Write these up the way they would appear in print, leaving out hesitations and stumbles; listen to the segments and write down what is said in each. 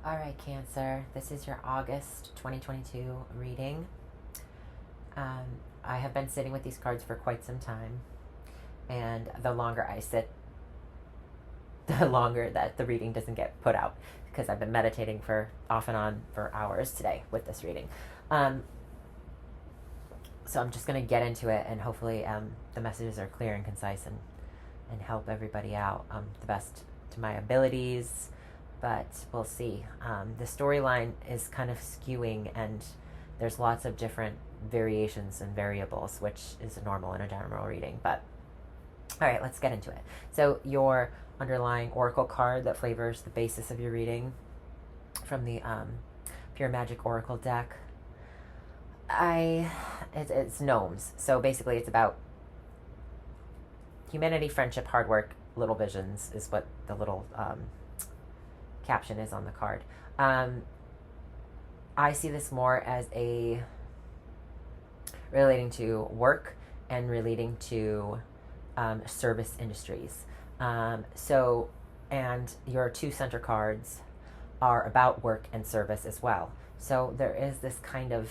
All right, Cancer, this is your August 2022 reading. Um, I have been sitting with these cards for quite some time, and the longer I sit, the longer that the reading doesn't get put out because I've been meditating for off and on for hours today with this reading. Um, so I'm just going to get into it, and hopefully the messages are clear and concise and help everybody out the best to my abilities. But we'll see. The storyline is kind of skewing, and there's lots of different variations and variables, which is normal in a general reading. But all right, let's get into it. So your underlying oracle card that flavors the basis of your reading from the Pure Magic Oracle deck. It's gnomes. So basically, it's about humanity, friendship, hard work, little visions is what the little caption is on the card. I see this more as a relating to work and relating to service industries. And your two center cards are about work and service as well. So there is this kind of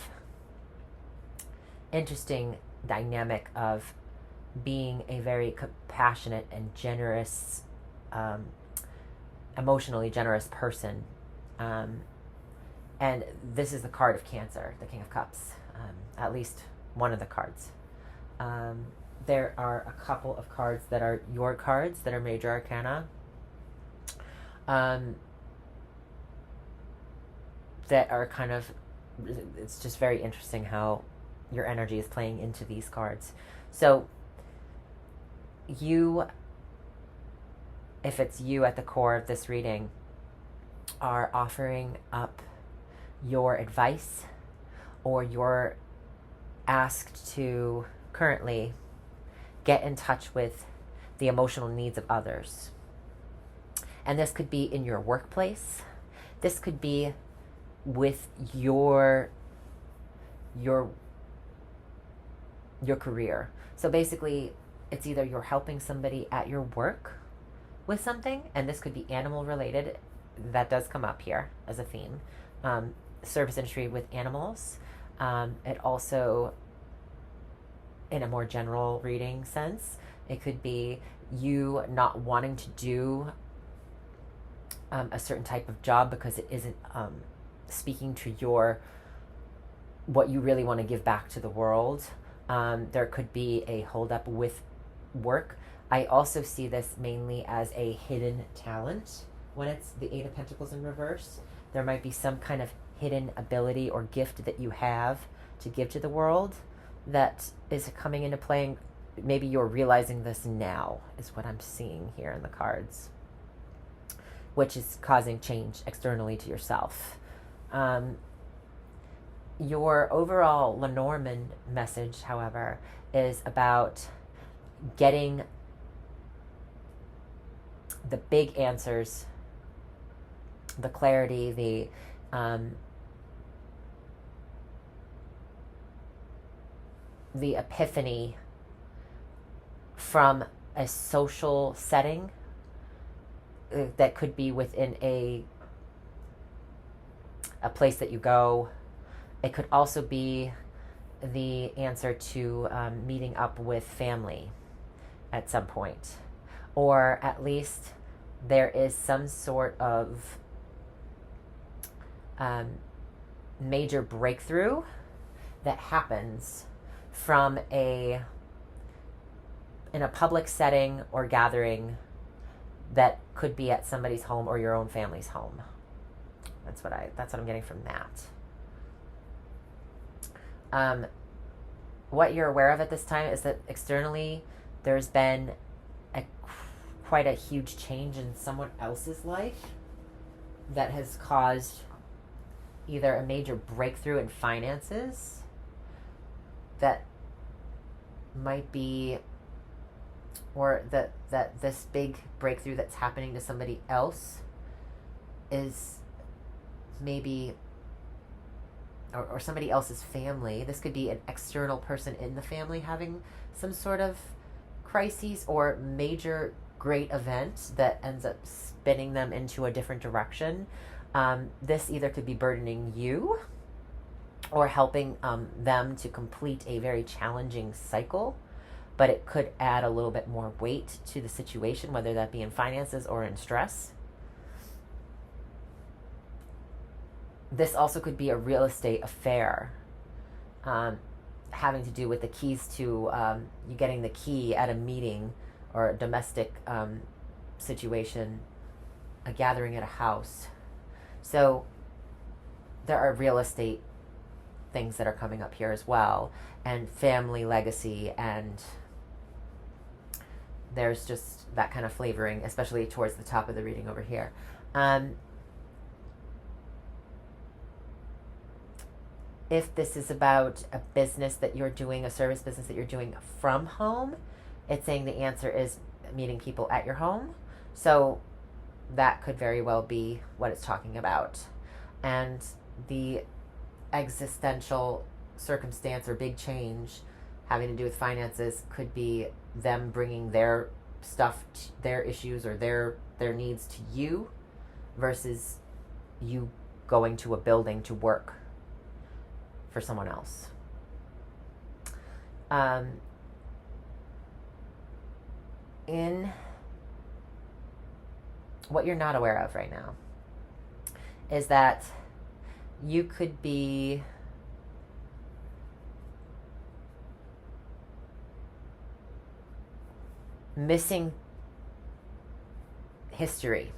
interesting dynamic of being a very compassionate and generous, emotionally generous person. And this is the card of Cancer, the King of Cups, at least one of the cards. There are a couple of cards that are your cards that are major arcana. That are kind of, it's just very interesting how your energy is playing into these cards. So you, if it's you at the core of this reading, are offering up your advice, or you're asked to currently get in touch with the emotional needs of others. And this could be in your workplace. This could be with your career. So basically, it's either you're helping somebody at your work with something, and this could be animal related. That does come up here as a theme. Service industry with animals. It also, in a more general reading sense, it could be you not wanting to do a certain type of job because it isn't speaking to what you really want to give back to the world. There could be a holdup with work. I also see this mainly as a hidden talent when it's the Eight of Pentacles in reverse. There might be some kind of hidden ability or gift that you have to give to the world that is coming into play. Maybe you're realizing this now, is what I'm seeing here in the cards, which is causing change externally to yourself. Your overall Lenormand message, however, is about getting the big answers, the clarity, the epiphany from a social setting that could be within a place that you go. It could also be the answer to meeting up with family at some point. Or at least there is some sort of major breakthrough that happens from in a public setting or gathering that could be at somebody's home or your own family's home. That's what I'm getting from that. What you're aware of at this time is that externally there's been quite a huge change in someone else's life that has caused either a major breakthrough in finances that might be, or that this big breakthrough that's happening to somebody else is maybe or somebody else's family. This could be an external person in the family having some sort of crises or major great event that ends up spinning them into a different direction. This either could be burdening you or helping them to complete a very challenging cycle, but it could add a little bit more weight to the situation, whether that be in finances or in stress. This also could be a real estate affair, having to do with the keys to you getting the key at a meeting or a domestic situation, a gathering at a house. So there are real estate things that are coming up here as well, and family legacy, and there's just that kind of flavoring, especially towards the top of the reading over here. If this is about a business that you're doing, a service business that you're doing from home, it's saying the answer is meeting people at your home. So that could very well be what it's talking about. And the existential circumstance or big change having to do with finances could be them bringing their stuff, their issues or their needs to you versus you going to a building to work for someone else. In what you're not aware of right now is that you could be missing history.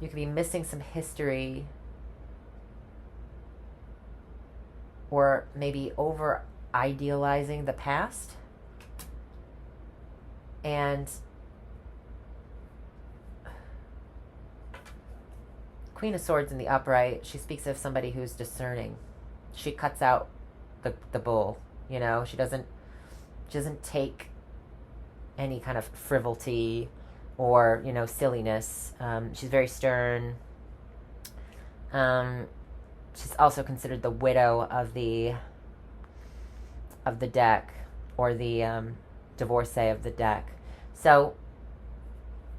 You could be missing some history, or maybe over idealizing the past. And Queen of Swords in the upright, she speaks of somebody who's discerning. She cuts out the bull, you know. She doesn't take any kind of frivolity or, you know, silliness. She's very stern. She's also considered the widow of the deck, or the divorcee of the deck. So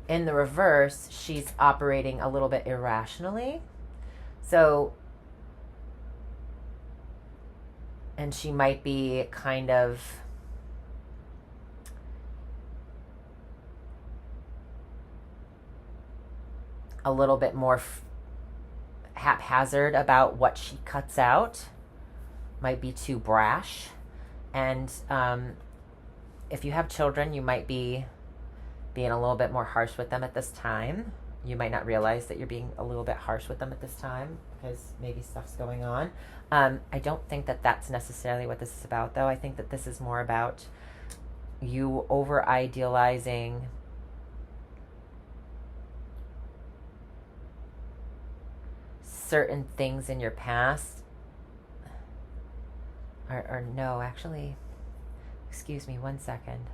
in the reverse, she's operating a little bit irrationally. So, and she might be kind of a little bit more haphazard about what she cuts out, might be too brash. And if you have children, you might be being a little bit more harsh with them at this time. You might not realize that you're being a little bit harsh with them at this time because maybe stuff's going on. I don't think that that's necessarily what this is about, though. I think that this is more about you over-idealizing certain things in your past. Or no, actually, excuse me, 1 second.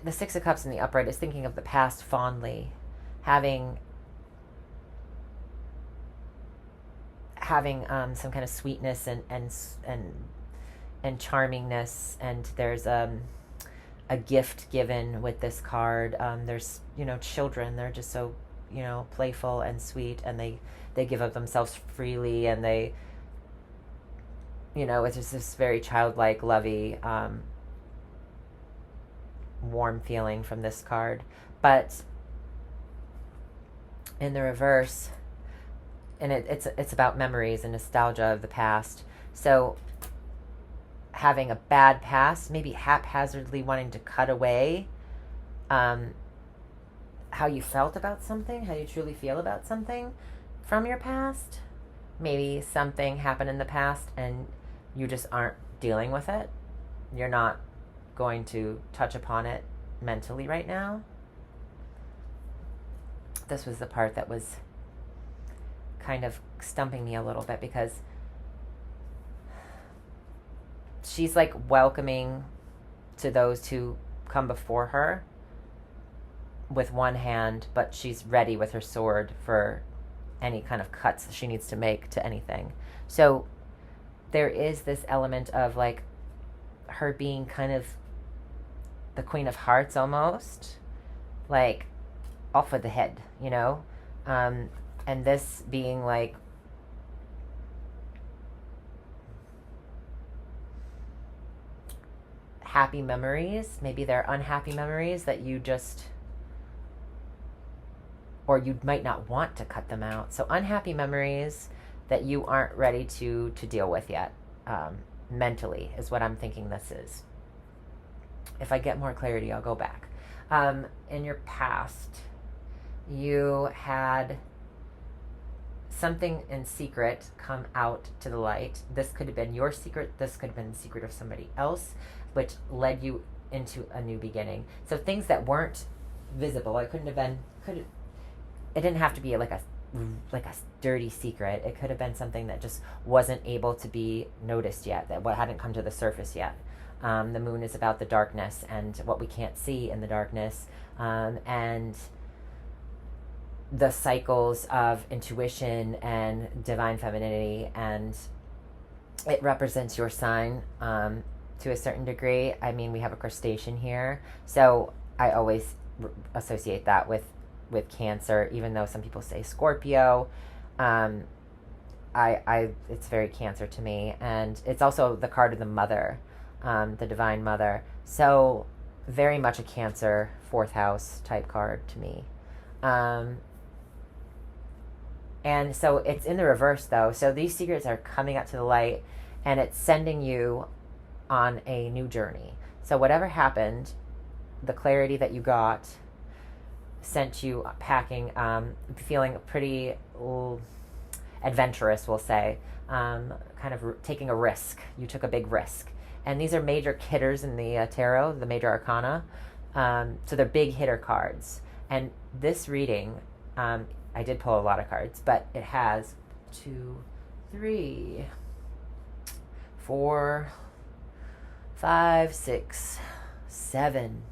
The Six of Cups in the upright is thinking of the past fondly, having some kind of sweetness and charmingness, and there's a gift given with this card. There's, you know, children, they're just so, you know, playful and sweet, and they give of themselves freely, and they, you know, it's just this very childlike, lovey, warm feeling from this card. But in the reverse, and it's about memories and nostalgia of the past. So having a bad past, maybe haphazardly wanting to cut away how you felt about something, how you truly feel about something from your past. Maybe something happened in the past and you just aren't dealing with it. You're not going to touch upon it mentally right now. This was the part that was kind of stumping me a little bit, because she's like welcoming to those who come before her with one hand, but she's ready with her sword for any kind of cuts she needs to make to anything. So there is this element of like her being kind of the Queen of Hearts almost, like off with the head, you know? And this being like happy memories. Maybe they're unhappy memories that you just, or you might not want to cut them out. So unhappy memories that you aren't ready to deal with yet, mentally, is what I'm thinking this is. If I get more clarity, I'll go back. In your past, you had something in secret come out to the light. This could have been your secret. This could have been the secret of somebody else, which led you into a new beginning. So things that weren't visible, it didn't have to be like a dirty secret. It could have been something that just wasn't able to be noticed yet, that hadn't come to the surface yet. The moon is about the darkness and what we can't see in the darkness, and the cycles of intuition and divine femininity, and it represents your sign to a certain degree. I mean, we have a crustacean here, so I always associate that with Cancer, even though some people say Scorpio. It's very Cancer to me, and it's also the card of the mother, the divine mother. So very much a Cancer fourth house type card to me. And so it's in the reverse though. So these secrets are coming up to the light, and it's sending you on a new journey. So whatever happened, the clarity that you got sent you packing, feeling pretty adventurous, we'll say, kind of taking a risk. You took a big risk. And these are major hitters in the tarot, the major arcana. So they're big hitter cards. And this reading, I did pull a lot of cards, but it has 2, 3, 4, 5, 6, 7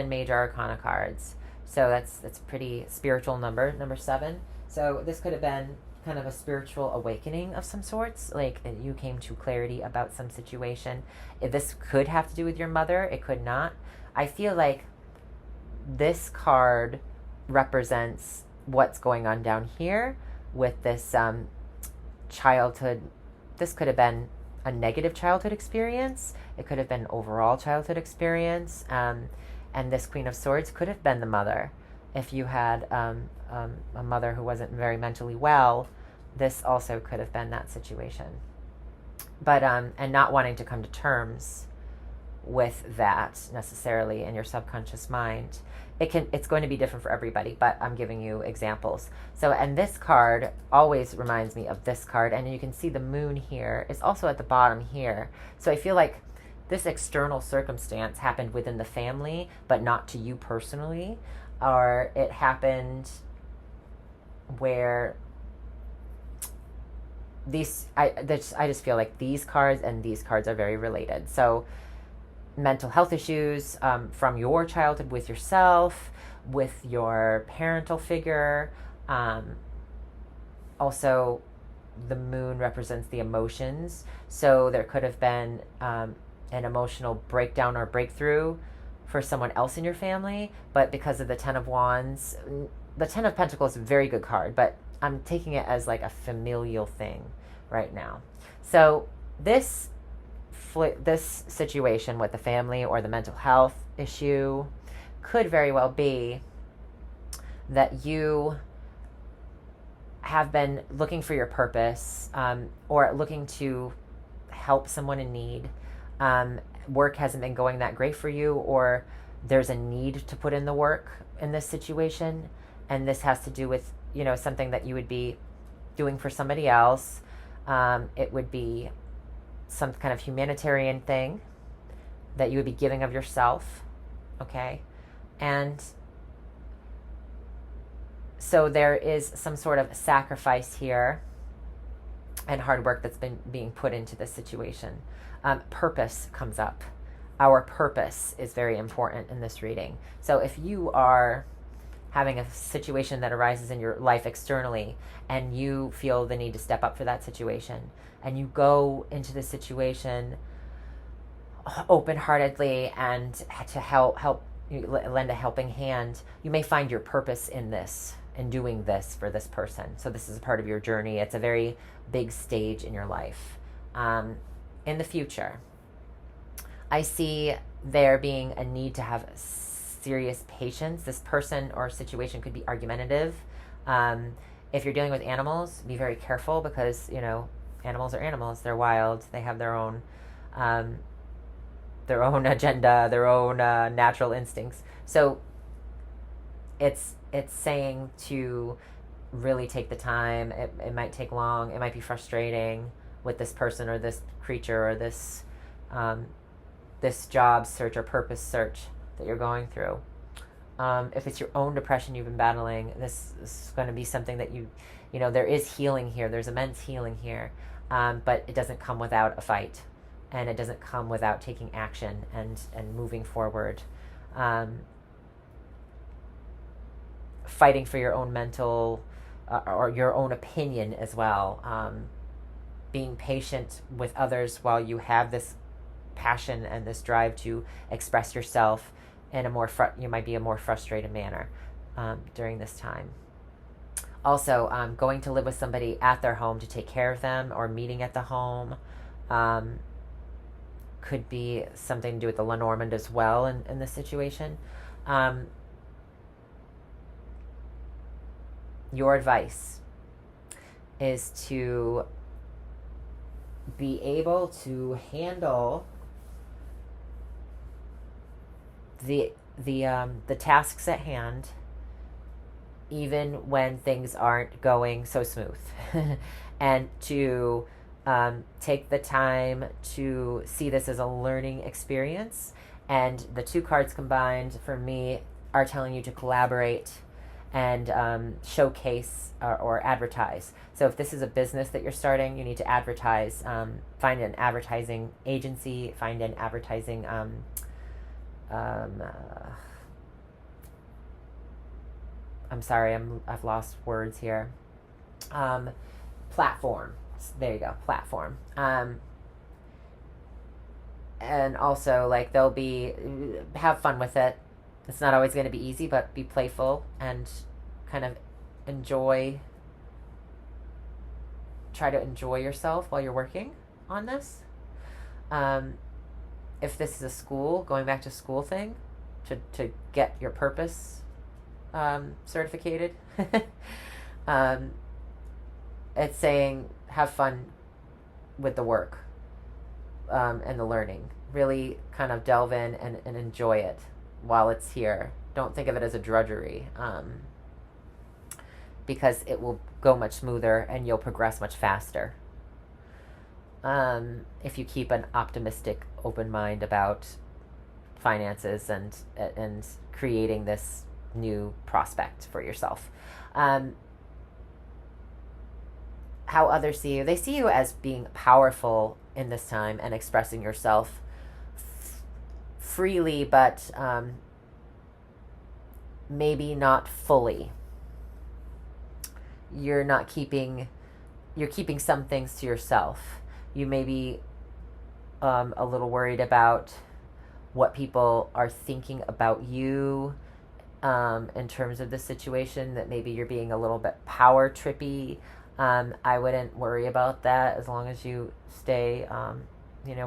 major arcana cards. So that's pretty spiritual number 7. So this could have been kind of a spiritual awakening of some sorts, like you came to clarity about some situation. This could have to do with your mother. It could not. I feel like this card represents what's going on down here with this childhood. This could have been a negative childhood experience. It could have been an overall childhood experience. And this Queen of Swords could have been the mother. If you had a mother who wasn't very mentally well, this also could have been that situation. But and not wanting to come to terms with that necessarily in your subconscious mind. It's going to be different for everybody, but I'm giving you examples. So, and this card always reminds me of this card, and you can see the moon here is also at the bottom here. So I feel like this external circumstance happened within the family, but not to you personally, or it happened where I just feel like these cards and these cards are very related. So mental health issues from your childhood with yourself, with your parental figure. Also, the moon represents the emotions. So there could have been an emotional breakdown or breakthrough for someone else in your family, but because of the Ten of Wands, the Ten of Pentacles is a very good card, but I'm taking it as like a familial thing right now. So this situation with the family or the mental health issue could very well be that you have been looking for your purpose, or looking to help someone in need. Work hasn't been going that great for you, or there's a need to put in the work in this situation, and this has to do with, something that you would be doing for somebody else. It would be some kind of humanitarian thing that you would be giving of yourself, okay? And so there is some sort of sacrifice here and hard work that's been being put into this situation. Purpose comes up. Our purpose is very important in this reading. So if you are having a situation that arises in your life externally, and you feel the need to step up for that situation, and you go into the situation open-heartedly and to help you lend a helping hand, you may find your purpose in this, in doing this for this person. So this is a part of your journey. It's a very big stage in your life. In the future, I see there being a need to have serious patience. This person or situation could be argumentative. If you're dealing with animals, be very careful, because animals are animals. They're wild. They have their own agenda, their own natural instincts. So it's saying to really take the time. It might take long. It might be frustrating with this person or this creature or this job search or purpose search that you're going through. If it's your own depression you've been battling, this is going to be something that there is healing here. There's immense healing here, but it doesn't come without a fight, and it doesn't come without taking action and moving forward. Fighting for your own mental or your own opinion as well. Being patient with others while you have this passion and this drive to express yourself in you might be a more frustrated manner during this time. Also, going to live with somebody at their home to take care of them, or meeting at the home, could be something to do with the Lenormand as well in this situation. Your advice is to be able to handle the tasks at hand, even when things aren't going so smooth, and to take the time to see this as a learning experience. And the two cards combined for me are telling you to collaborate and showcase or advertise. So if this is a business that you're starting, you need to advertise. Find an advertising agency, find an advertising I'm sorry, I've lost words here. Platform. There you go, platform. And also, they'll have fun with it. It's not always going to be easy, but be playful and kind of try to enjoy yourself while you're working on this. If this is a going back to school thing, to get your purpose certificated, it's saying have fun with the work and the learning. Really kind of delve in and enjoy it while it's here. Don't think of it as a drudgery, because it will go much smoother and you'll progress much faster if you keep an optimistic, open mind about finances and creating this new prospect for yourself. How others see you, they see you as being powerful in this time and expressing yourself freely, but maybe not fully. You're keeping some things to yourself. You may be a little worried about what people are thinking about you in terms of the situation, that maybe you're being a little bit power trippy. I wouldn't worry about that as long as you stay,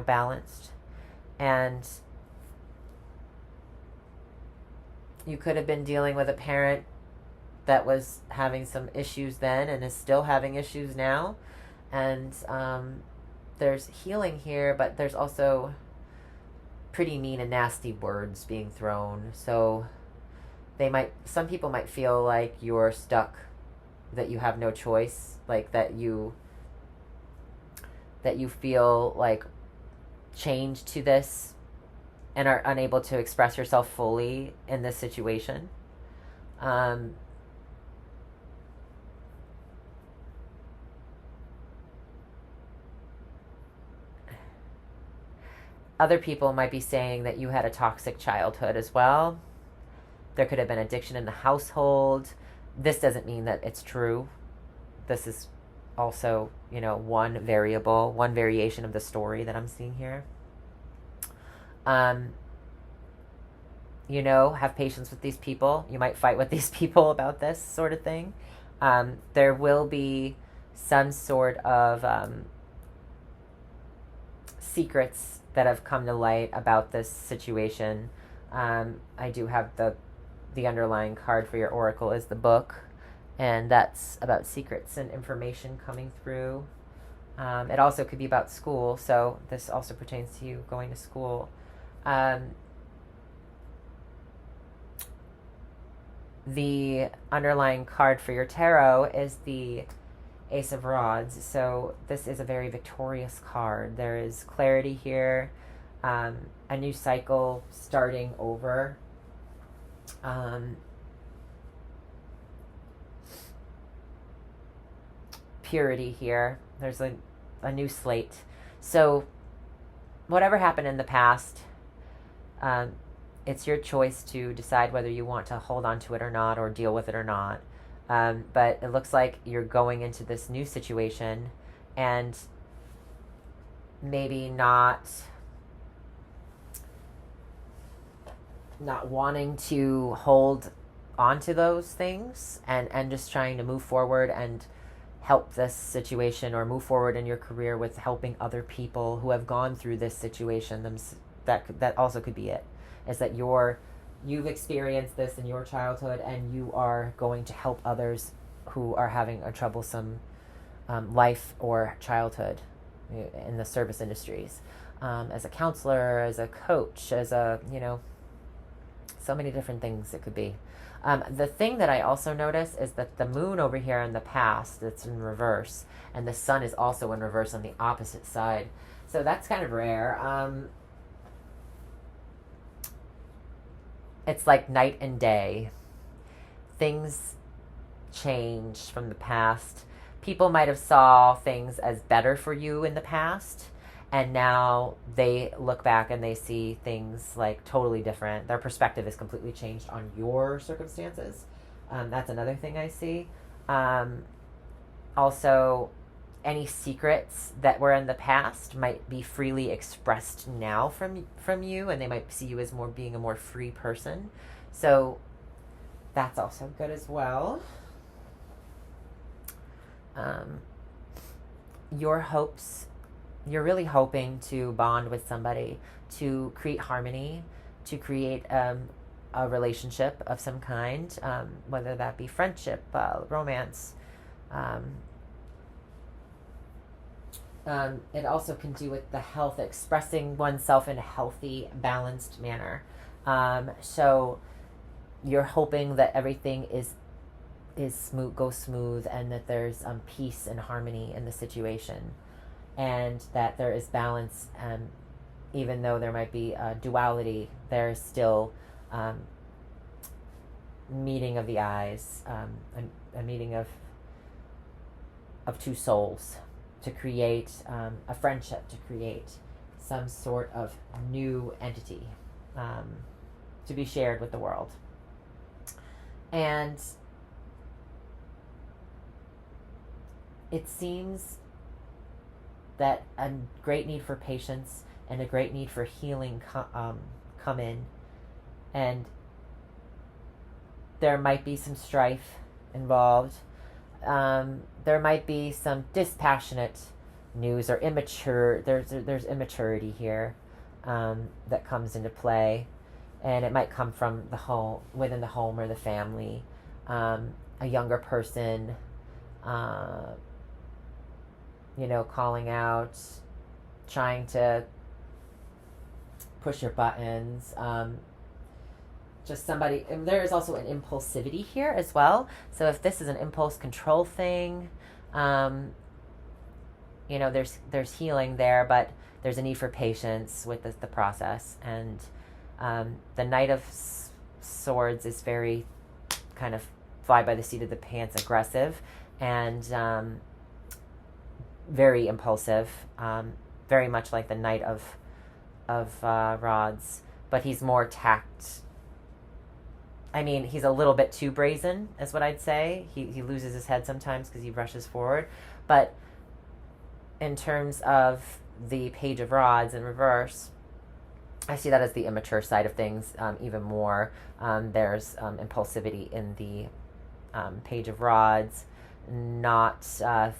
balanced. And you could have been dealing with a parent that was having some issues then and is still having issues now. And there's healing here, but there's also pretty mean and nasty words being thrown. So some people might feel like you're stuck, that you have no choice, like that you feel like chained to this and are unable to express yourself fully in this situation. Other people might be saying that you had a toxic childhood as well. There could have been addiction in the household. This doesn't mean that it's true. This is also, one variable, one variation of the story that I'm seeing here. Have patience with these people. You might fight with these people about this sort of thing. There will be some sort of secrets that have come to light about this situation. I do have the underlying card for your oracle is the book, and that's about secrets and information coming through. It also could be about school, so this also pertains to you going to school. The underlying card for your tarot is the Ace of Rods, so this is a very victorious card. There is clarity here, a new cycle starting over. Purity here. There's a new slate. So whatever happened in the past, it's your choice to decide whether you want to hold on to it or not, or deal with it or not. But it looks like you're going into this new situation and maybe not wanting to hold on to those things, and just trying to move forward and help this situation, or move forward in your career with helping other people who have gone through this situation. That also could be it, is that you've experienced this in your childhood, and you are going to help others who are having a troublesome life or childhood in the service industries, as a counselor, as a coach, as a, so many different things it could be. The thing that I also notice is that the moon over here in the past, it's in reverse, and the sun is also in reverse on the opposite side. So that's kind of rare. It's like night and day. Things change from the past. People might have saw things as better for you in the past, and now they look back and they see things like totally different. Their perspective is completely changed on your circumstances. That's another thing I see. Also, any secrets that were in the past might be freely expressed now from you, and they might see you as being a more free person. So that's also good as well. You're really hoping to bond with somebody, to create harmony, to create a relationship of some kind, whether that be friendship, romance. It also can do with the health, expressing oneself in a healthy, balanced manner. So you're hoping that everything is smooth, goes smooth, and that there's peace and harmony in the situation, and that there is balance. Even though there might be duality, there is still meeting of the eyes, a meeting of two souls, to create a friendship, to create some sort of new entity to be shared with the world. And it seems that a great need for patience and a great need for healing come in, and there might be some strife involved. There might be some dispassionate news, or immature. There's immaturity here that comes into play, and it might come from the home, within the home or the family. A younger person, calling out, trying to push your buttons. Just somebody, and there is also an impulsivity here as well. So if this is an impulse control thing, there's healing there, but there's a need for patience with the process. And the Knight of Swords is very kind of fly by the seat of the pants, aggressive, and very impulsive, very much like the Knight of Rods, but he's more I mean, he's a little bit too brazen, is what I'd say. He loses his head sometimes because he rushes forward. But in terms of the Page of Rods in reverse, I see that as the immature side of things even more. There's impulsivity in the Page of Rods, not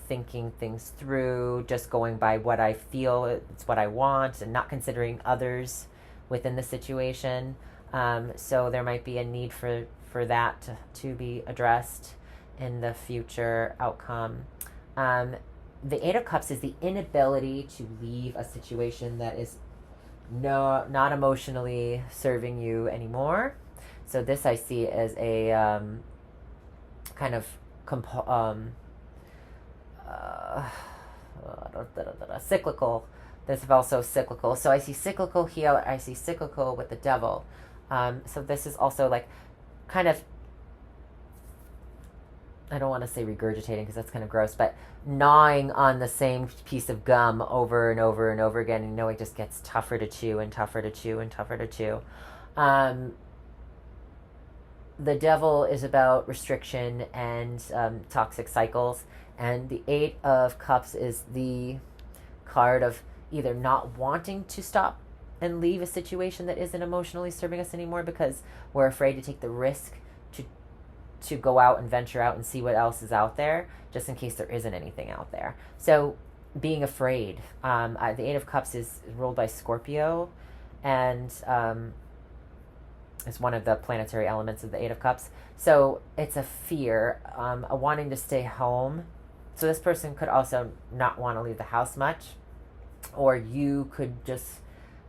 thinking things through, just going by what I feel, it's what I want, and not considering others within the situation. So there might be a need for that to be addressed in the future outcome. The Eight of Cups is the inability to leave a situation that is not emotionally serving you anymore. So this I see as a kind of cyclical. This is also cyclical. So I see cyclical here. I see cyclical with the Devil. So this is also like kind of, I don't want to say regurgitating because that's kind of gross, but gnawing on the same piece of gum over and over and over again. And you know, it just gets tougher to chew and tougher to chew and tougher to chew. The Devil is about restriction and toxic cycles. And the Eight of Cups is the card of either not wanting to stop and leave a situation that isn't emotionally serving us anymore because we're afraid to take the risk to go out and venture out and see what else is out there, just in case there isn't anything out there. So being afraid. The Eight of Cups is ruled by Scorpio, and is one of the planetary elements of the Eight of Cups. So it's a fear, a wanting to stay home. So this person could also not want to leave the house much, or you could just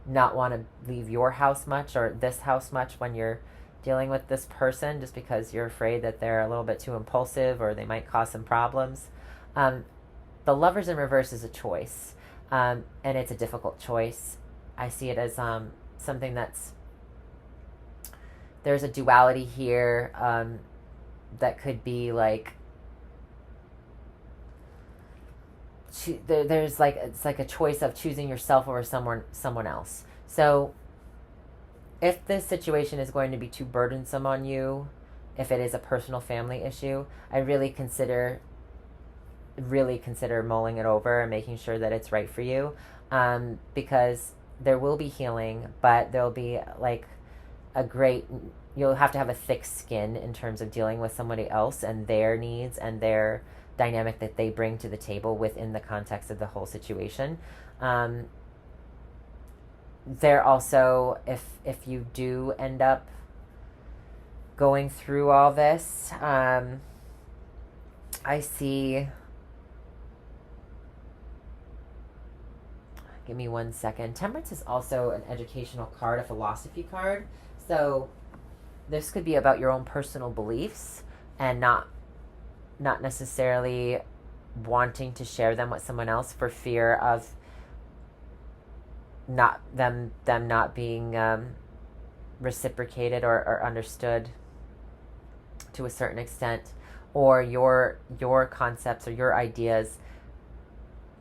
not want to leave your house much or this house much when you're dealing with this person, just because you're afraid that they're a little bit too impulsive or they might cause some problems. The Lovers in reverse is a choice, and it's a difficult choice. I see it as something that's, there's a duality here that could be like, there's like, it's like a choice of choosing yourself over someone else. So if this situation is going to be too burdensome on you, if it is a personal family issue, I really consider mulling it over and making sure that it's right for you, because there will be healing, but there'll be like you'll have to have a thick skin in terms of dealing with somebody else and their needs and their dynamic that they bring to the table within the context of the whole situation. There also, if you do end up going through all this, I see, give me 1 second. Temperance is also an educational card, a philosophy card. So this could be about your own personal beliefs and not necessarily wanting to share them with someone else for fear of them not being reciprocated or understood to a certain extent, or your concepts or your ideas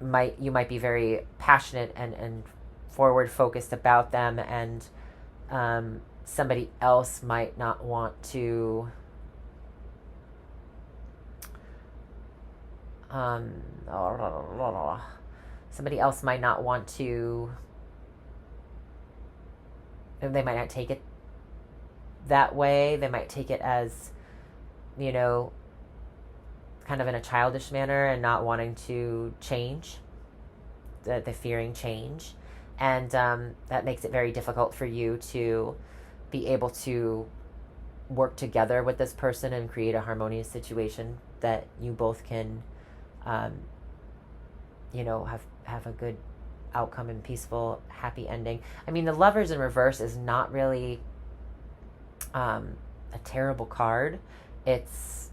you might be very passionate and forward focused about them, and somebody else might not want to somebody else might not want to, they might not take it that way. They might take it as, kind of in a childish manner and not wanting to change, the fearing change. And that makes it very difficult for you to be able to work together with this person and create a harmonious situation that you both can, have a good outcome and peaceful, happy ending. I mean, the Lovers in reverse is not really a terrible card. It's,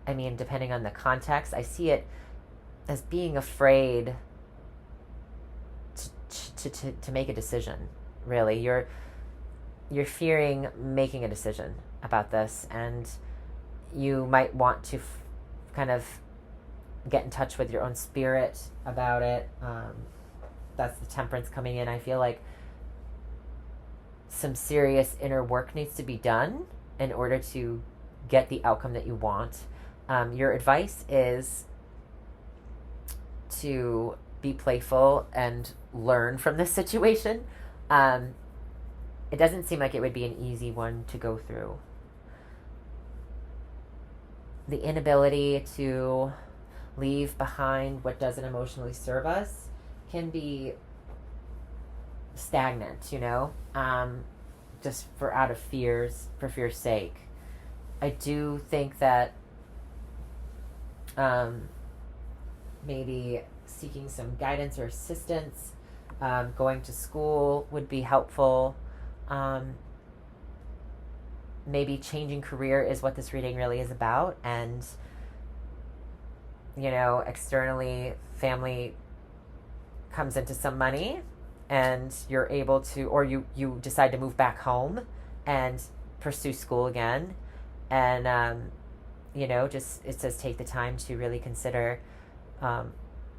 depending on the context, I see it as being afraid to make a decision. Really, you're fearing making a decision about this, and you might want to kind of get in touch with your own spirit about it. That's the Temperance coming in. I feel like some serious inner work needs to be done in order to get the outcome that you want. Your advice is to be playful and learn from this situation. It doesn't seem like it would be an easy one to go through. The inability to leave behind what doesn't emotionally serve us can be stagnant, just for fear's sake. I do think that maybe seeking some guidance or assistance, going to school would be helpful. Maybe changing career is what this reading really is about, and externally family comes into some money and you're able to, or you decide to move back home and pursue school again. And just, it says take the time to really consider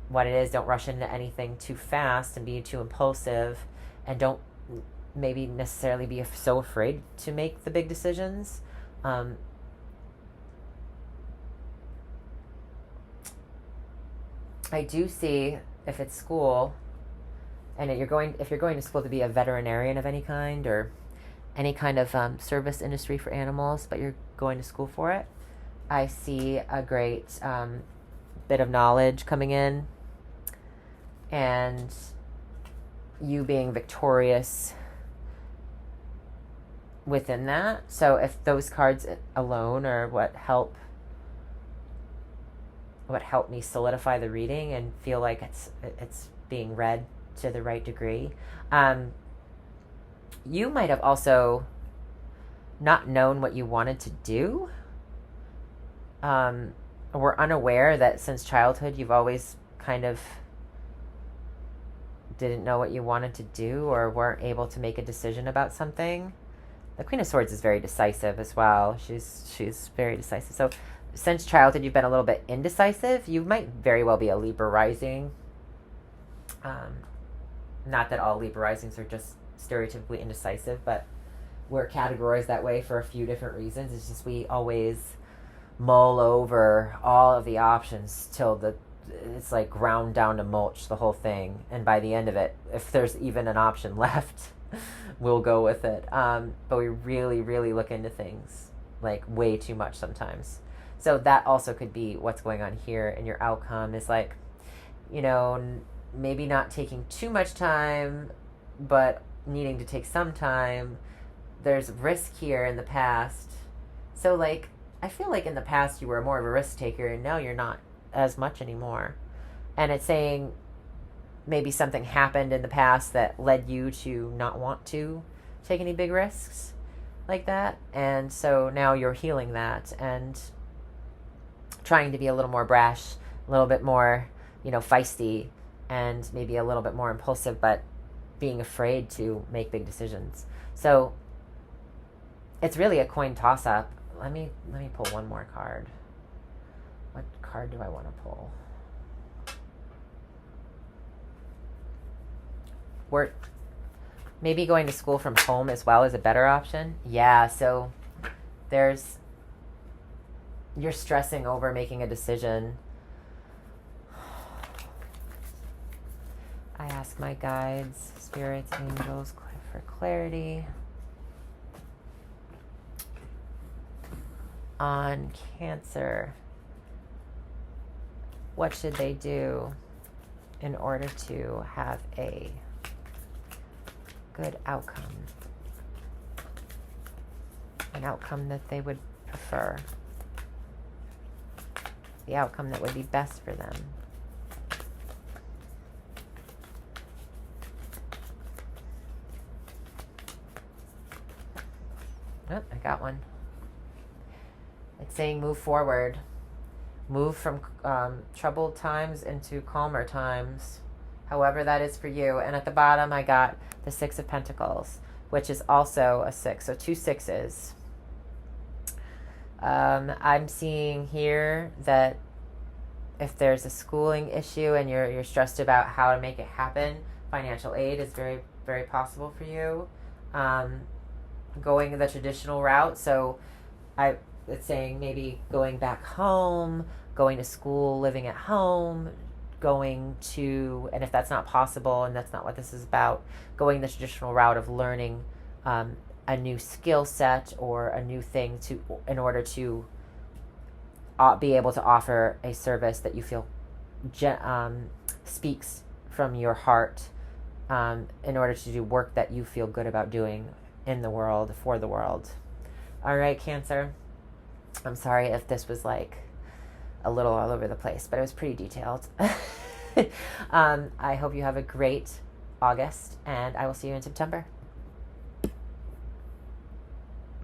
what it is. Don't rush into anything too fast and be too impulsive, and don't maybe necessarily be so afraid to make the big decisions. I do see, if it's school, and if you're going to school to be a veterinarian of any kind, or any kind of service industry for animals, but you're going to school for it, I see a great bit of knowledge coming in, and you being victorious within that. So if those cards alone are what help me solidify the reading and feel like it's being read to the right degree, you might have also not known what you wanted to do, or unaware that since childhood you've always kind of didn't know what you wanted to do, or weren't able to make a decision about something. The Queen of Swords is very decisive as well. She's very decisive. So since childhood you've been a little bit indecisive. You might very well be a Libra rising. Not that all Libra risings are just stereotypically indecisive, but we're categorized that way for a few different reasons. It's just we always mull over all of the options till it's like ground down to mulch, the whole thing. And by the end of it, if there's even an option left, we'll go with it. But we really, really look into things like way too much sometimes. So that also could be what's going on here. And your outcome is like, maybe not taking too much time, but needing to take some time. There's risk here in the past. So like, I feel like in the past you were more of a risk taker, and now you're not as much anymore. And it's saying maybe something happened in the past that led you to not want to take any big risks like that. And so now you're healing that and trying to be a little more brash, a little bit more, feisty, and maybe a little bit more impulsive, but being afraid to make big decisions. So it's really a coin toss-up. Let me pull one more card. What card do I want to pull? Maybe going to school from home as well is a better option. Yeah, so you're stressing over making a decision. I ask my guides, spirits, angels for clarity on Cancer. What should they do in order to have a good outcome? An outcome that they would prefer. The outcome that would be best for them. Oh, I got one. It's saying move forward. Move from troubled times into calmer times. However that is for you. And at the bottom I got the Six of Pentacles, which is also a 6. So 2 6s. I'm seeing here that if there's a schooling issue and you're stressed about how to make it happen, financial aid is very, very possible for you. um, going the traditional route. So it's saying maybe going back home, going to school, living at home, going to, and if that's not possible and that's not what this is about, going the traditional route of learning a new skill set or a new thing to in order to be able to offer a service that you feel speaks from your heart, in order to do work that you feel good about doing in the world, for the world. All right, Cancer. I'm sorry if this was like a little all over the place, but it was pretty detailed. I hope you have a great August, and I will see you in September.